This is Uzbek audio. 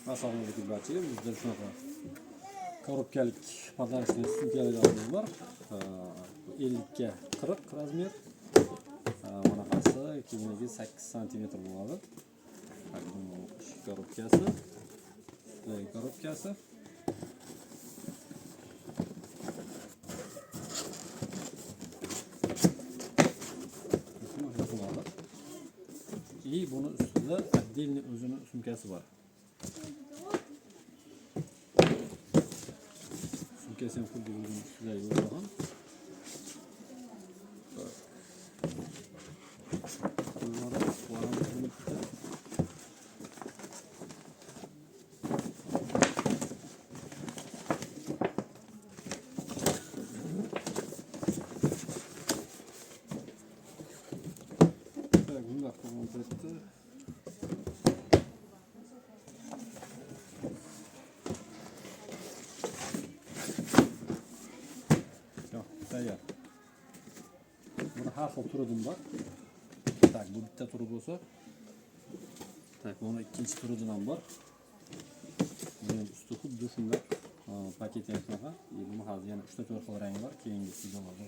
Assalomu barchaga. Bizda shunaqa korobkalik podarочный sumkalarimiz bor. 50 ga 40 razmer. Bunaqasi kengligi 8 sm bo'ladi. Korobkasi. Korobkasi. И buni ustida отдельный o'zini sumkasi bor. Sumkasi ham xuddi o'zini ustida yo'qolgan. Bunlar kompletti. Yo'q, tayyor. Buni har xil turidan bor. Tak, bu bitta turi bo'lsa, tak, buni ikkinchi turidan ham bor. Buni usti xuddi shunday paket ham shunaqa. Buni hozir yana 3 ta 4 xil rangi bor. Keyingi videolarda